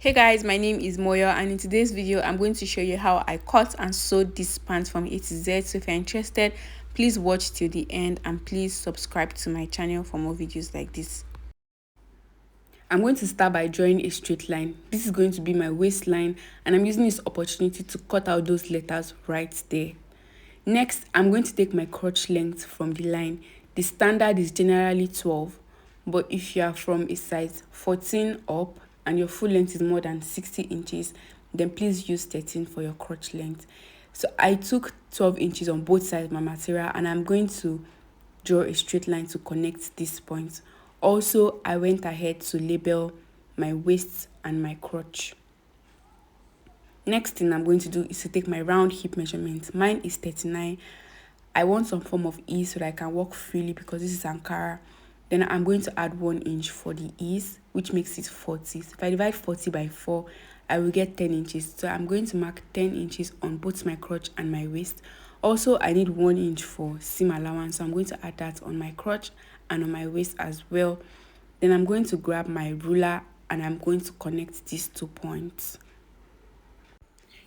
Hey guys, my name is Moyo, and in today's video I'm going to show you how I cut and sewed this pants from A to Z. So if you're interested, please watch till the end and please subscribe to my channel for more videos like this. I'm going to start by drawing a straight line. This is going to be my waistline, and I'm using this opportunity to cut out those letters right there. Next, I'm going to take my crotch length from the line. The standard is generally 12, but if you are from a size 14 up and your full length is more than 60 inches, then please use 13 for your crotch length. So I took 12 inches on both sides of my material, and I'm going to draw a straight line to connect these points. Also, I went ahead to label my waist and my crotch. Next thing I'm going to do is to take my round hip measurement. Mine is 39. I want some form of ease so that I can walk freely because this is Ankara. Then I'm going to add 1 inch for the ease, which makes it 40. So if I divide 40 by 4, I will get 10 inches. So I'm going to mark 10 inches on both my crotch and my waist. Also, I need 1 inch for seam allowance. So I'm going to add that on my crotch and on my waist as well. Then I'm going to grab my ruler and I'm going to connect these 2 points.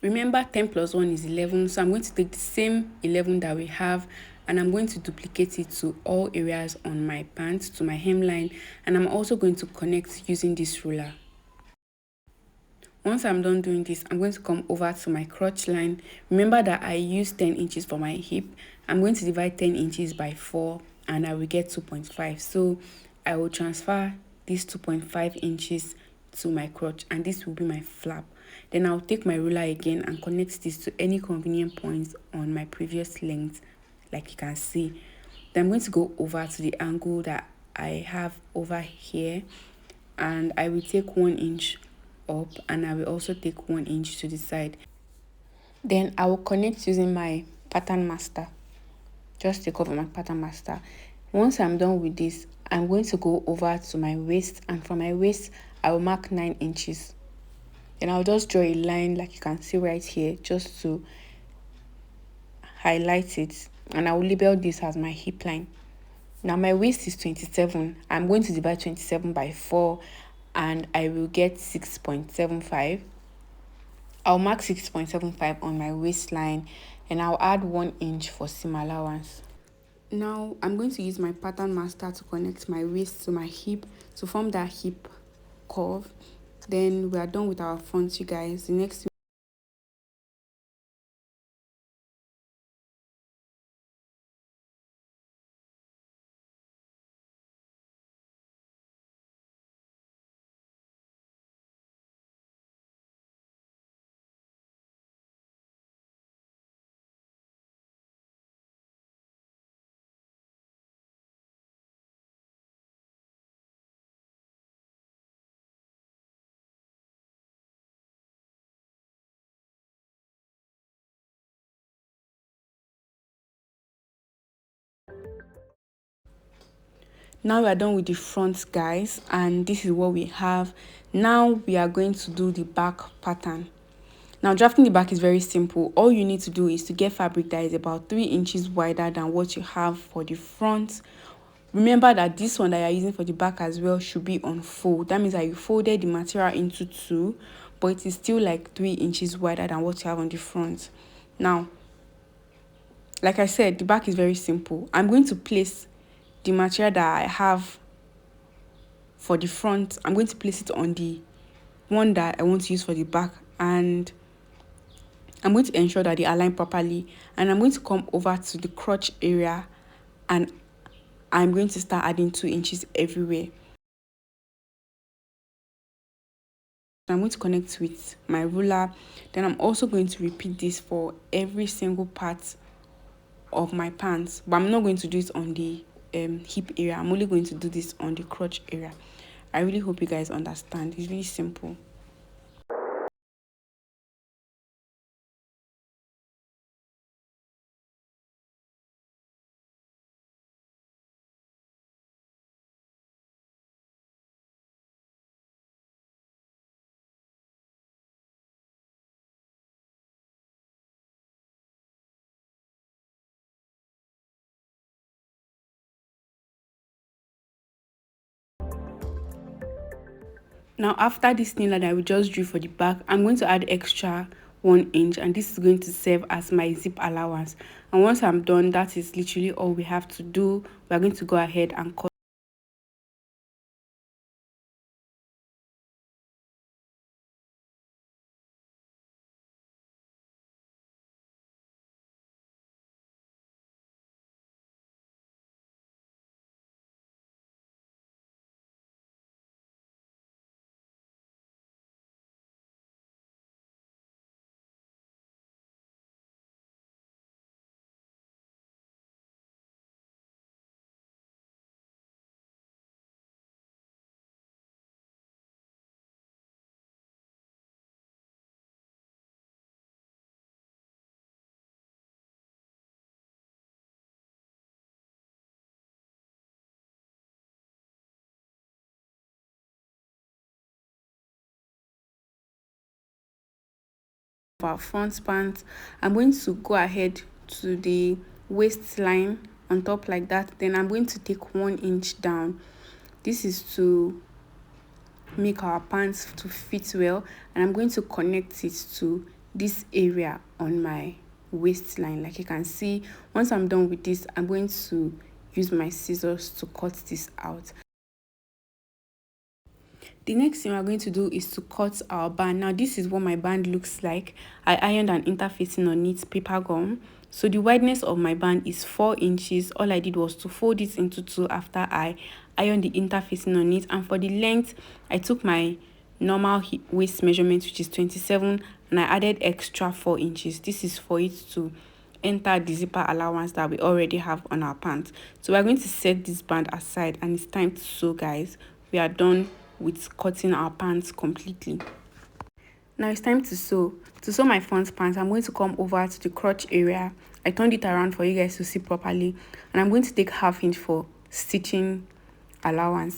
Remember, 10 plus 1 is 11, so I'm going to take the same 11 that we have and I'm going to duplicate it to all areas on my pants, to my hemline, and I'm also going to connect using this ruler. Once I'm done doing this, I'm going to come over to my crotch line. Remember that I used 10 inches for my hip. I'm going to divide 10 inches by 4 and I will get 2.5. So I will transfer these 2.5 inches to my crotch and this will be my flap. Then I'll take my ruler again and connect this to any convenient points on my previous length, like you can see. Then I'm going to go over to the angle that I have over here and I will take 1 inch up and I will also take 1 inch to the side. Then I will connect using my pattern master. Just take off my pattern master. Once I'm done with this, I'm going to go over to my waist, and from my waist I will mark 9 inches. Then I'll just draw a line like you can see right here just to highlight it, and I will label this as my hip line. Now my waist is 27. I'm going to divide 27 by 4 and I will get 6.75. I'll mark 6.75 on my waistline and I'll add 1 inch for seam allowance. Now I'm going to use my pattern master to connect my waist to my hip to form that hip curve. Then we are done with our front, you guys. The next Now we are done with the front, guys, and this is what we have. Now we are going to do the back pattern. Now drafting the back is very simple. All you need to do is to get fabric that is about 3 inches wider than what you have for the front. Remember that this one that you're using for the back as well should be on fold. That means that you folded the material into 2, but it is still like 3 inches wider than what you have on the front. Now, like I said, the back is very simple. I'm going to place the material that I have for the front. I'm going to place it on the one that I want to use for the back, and I'm going to ensure that they align properly, and I'm going to come over to the crotch area and I'm going to start adding 2 inches everywhere. I'm going to connect with my ruler. Then I'm also going to repeat this for every single part of my pants, but I'm not going to do it on the hip area. I'm only going to do this on the crotch area. I really hope you guys understand. It's really simple. Now after this thin line I will just drew for the back, I'm going to add extra 1 inch, and this is going to serve as my zip allowance. And once I'm done, that is literally all we have to do. We are going to go ahead and cut our front pants. I'm going to go ahead to the waistline on top like that. Then I'm going to take 1 inch down. This is to make our pants to fit well, and I'm going to connect it to this area on my waistline. Like you can see, once I'm done with this, I'm going to use my scissors to cut this out. The next thing we're going to do is to cut our band. Now this is what my band looks like. I ironed an interfacing on it, paper gum. So the wideness of my band is 4 inches. All I did was to fold it into 2 after I ironed the interfacing on it. And for the length, I took my normal waist measurement, which is 27, and I added extra 4 inches. This is for it to enter the zipper allowance that we already have on our pants. So we're going to set this band aside, and it's time to sew, guys. We are done with cutting our pants completely. Now it's time to sew. To sew my front pants, I'm going to come over to the crotch area. I turned it around for you guys to see properly, and I'm going to take 1/2 inch for stitching allowance.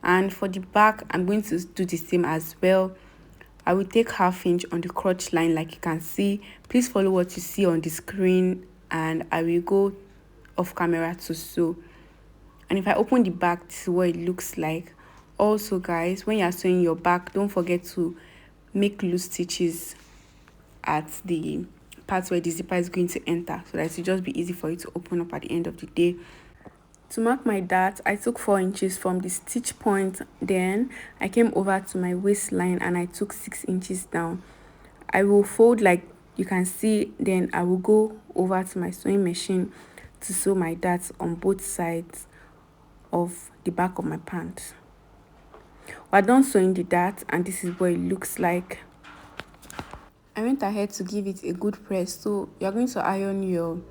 And for the back, I'm going to do the same as well. I will take 1/2 inch on the crotch line, like you can see. Please follow what you see on the screen, and I will go off camera to sew. And if I open the back, this is what it looks like. Also guys, when you are sewing your back, don't forget to make loose stitches at the parts where the zipper is going to enter, so that it will just be easy for you to open up at the end of the day. To mark my dart, I took 4 inches from the stitch point. Then I came over to my waistline and I took 6 inches down. I will fold like you can see, then I will go over to my sewing machine to sew my darts on both sides of the back of my pants. We're done sewing the dart, and this is what it looks like. I went ahead to give it a good press. So you're going to iron your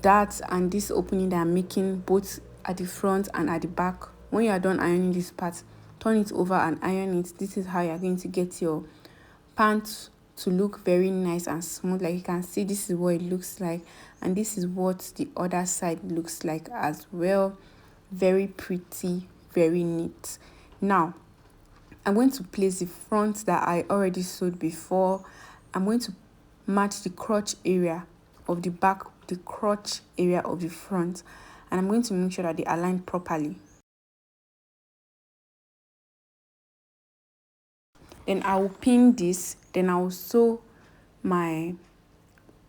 darts and this opening that I'm making both at the front and at the back. When you are done ironing this part, turn it over and iron it. This is how you're going to get your pants to look very nice and smooth. Like you can see, this is what it looks like, and this is what the other side looks like as well. Very pretty, very neat. Now I'm going to place the front that I already sewed before. I'm going to match the crotch area of the back, the crotch area of the front, and I'm going to make sure that they align properly. Then I will pin this, then I will sew my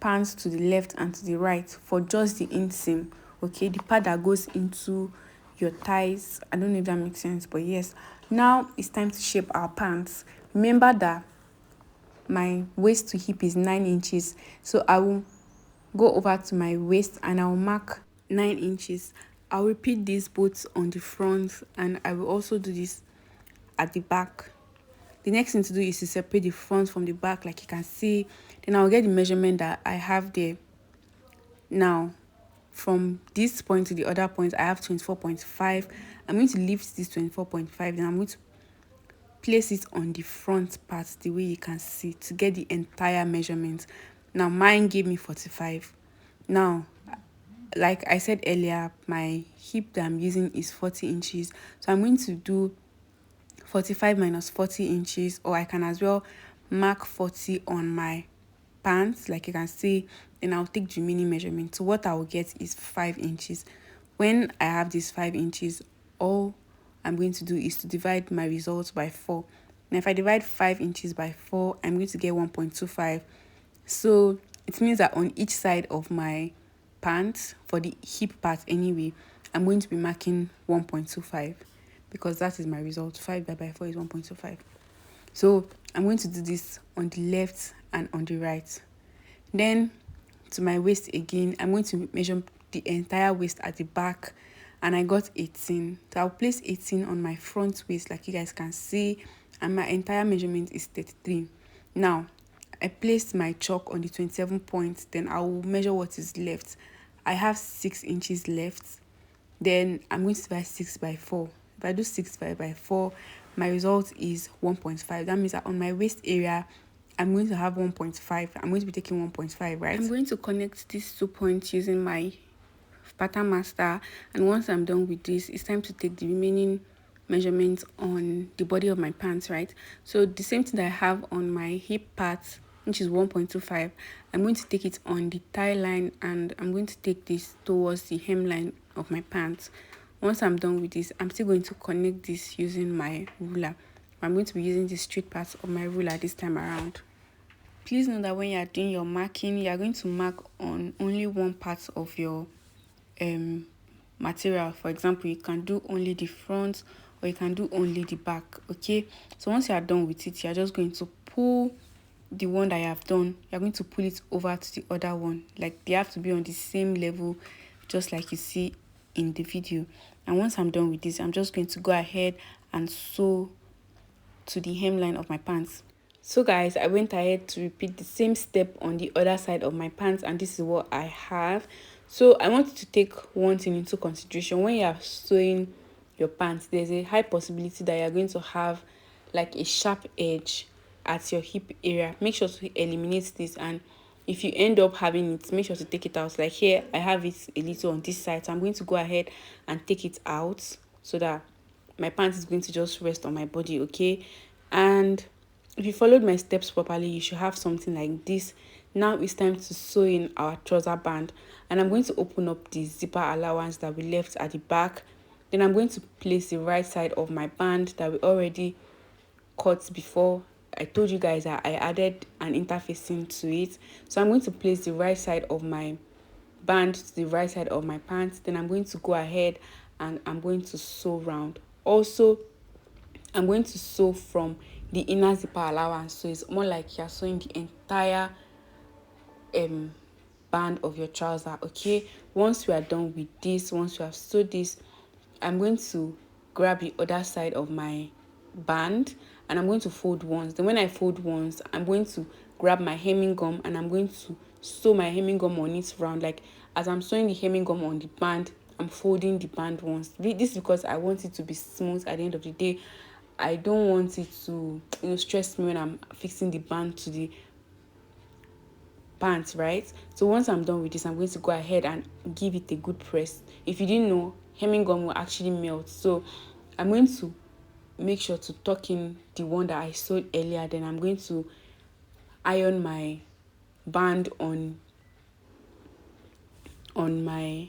pants to the left and to the right for just the inseam, okay, the part that goes into your thighs. I don't know if that makes sense, but yes. Now it's time to shape our pants. Remember that my waist to hip is 9 inches, so I will go over to my waist and I will mark 9 inches. I'll repeat this both on the front, and I will also do this at the back. The next thing to do is to separate the front from the back, like you can see. Then I'll get the measurement that I have there. Now from this point to the other point, I have 24.5. I'm going to lift this 24.5, then I'm going to place it on the front part the way you can see to get the entire measurement. Now mine gave me 45. Now like I said earlier, my hip that I'm using is 40 inches, so I'm going to do 45 minus 40 inches, or I can as well mark 40 on my pants, like you can see. then I'll take the remaining measurement. So what I will get is 5 inches. When I have this 5 inches, all I'm going to do is to divide my results by 4. Now if I divide 5 inches by 4, I'm going to get 1.25. So it means that on each side of my pants, for the hip part anyway, I'm going to be marking 1.25 because that is my result. 5 divided by 4 is 1.25. So I'm going to do this on the left and on the right. Then to my waist again, I'm going to measure the entire waist at the back, and I got 18. So I'll place 18 on my front waist like you guys can see, and my entire measurement is 33. Now I placed my chalk on the 27 point, then I will measure what is left. I have 6 inches left. Then I'm going to divide 6 by 4. If I do 6 by 4, my result is 1.5. That means that on my waist area, I'm going to have 1.5. I'm going to be taking 1.5, right? I'm going to connect these 2 points using my pattern master, and once I'm done with this, it's time to take the remaining measurements on the body of my pants, right? So the same thing that I have on my hip part, which is 1.25, I'm going to take it on the thigh line, and I'm going to take this towards the hemline of my pants. Once I'm done with this, I'm still going to connect this using my ruler. I'm going to be using the straight part of my ruler this time around. Please know that when you are doing your marking, you are going to mark on only one part of your material. For example, you can do only the front or you can do only the back. Okay, so once you are done with it, you are just going to pull the one that you have done. You're going to pull it over to the other one, like they have to be on the same level, just like you see in the video. And once I'm done with this, I'm just going to go ahead and sew to the hemline of my pants. So guys, I went ahead to repeat the same step on the other side of my pants, and this is what I have. So I want you to take one thing into consideration. When you are sewing your pants, there's a high possibility that you're going to have like a sharp edge at your hip area. Make sure to eliminate this, and if you end up having it, make sure to take it out. Like here, I have it a little on this side, so I'm going to go ahead and take it out so that my pants is going to just rest on my body, okay? And if you followed my steps properly, you should have something like this. Now it's time to sew in our trouser band, and I'm going to open up the zipper allowance that we left at the back. Then I'm going to place the right side of my band that we already cut before. I told you guys that I added an interfacing to it. So I'm going to place the right side of my band to the right side of my pants. Then I'm going to go ahead and I'm going to sew round. Also, I'm going to sew from the inner zipper allowance, so it's more like you're sewing the entire band of your trouser. Okay, once we are done with this, once we have sewed this, I'm going to grab the other side of my band and I'm going to fold once. Then when I fold once, I'm going to grab my hemming gum and I'm going to sew my hemming gum on it round. Like as I'm sewing the hemming gum on the band, I'm folding the band once. This is because I want it to be smooth at the end of the day. I don't want it to stress me when I'm fixing the band to the pants, right? So once I'm done with this, I'm going to go ahead and give it a good press. If you didn't know, hemming gum will actually melt, so I'm going to make sure to tuck in the one that I sewed earlier. Then I'm going to iron my band on my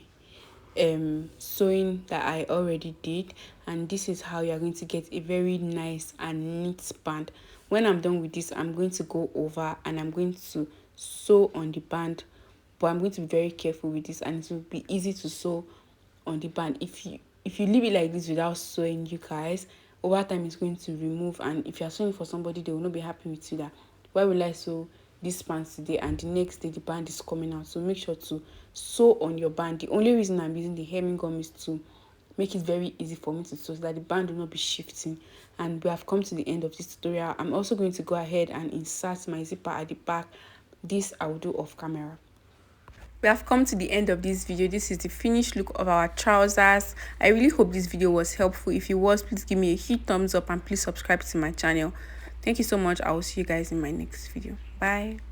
sewing that I already did, and this is how you're going to get a very nice and neat band. When I'm done with this, I'm going to go over and I'm going to sew on the band, but I'm going to be very careful with this, and it will be easy to sew on the band. If you leave it like this without sewing, you guys, over time it's going to remove, and if you're sewing for somebody, they will not be happy with you that why will I sew this band today and the next day the band is coming out. So make sure to sew on your band. The only reason I'm using the hemming gum is to make it very easy for me to sew so that the band will not be shifting. And we have come to the end of this tutorial. I'm also going to go ahead and insert my zipper at the back. This I will do off camera. We have come to the end of this video. This is the finished look of our trousers. I really hope this video was helpful. If it was, please give me a huge thumbs up and please subscribe to my channel. Thank you so much. I will see you guys in my next video. Bye.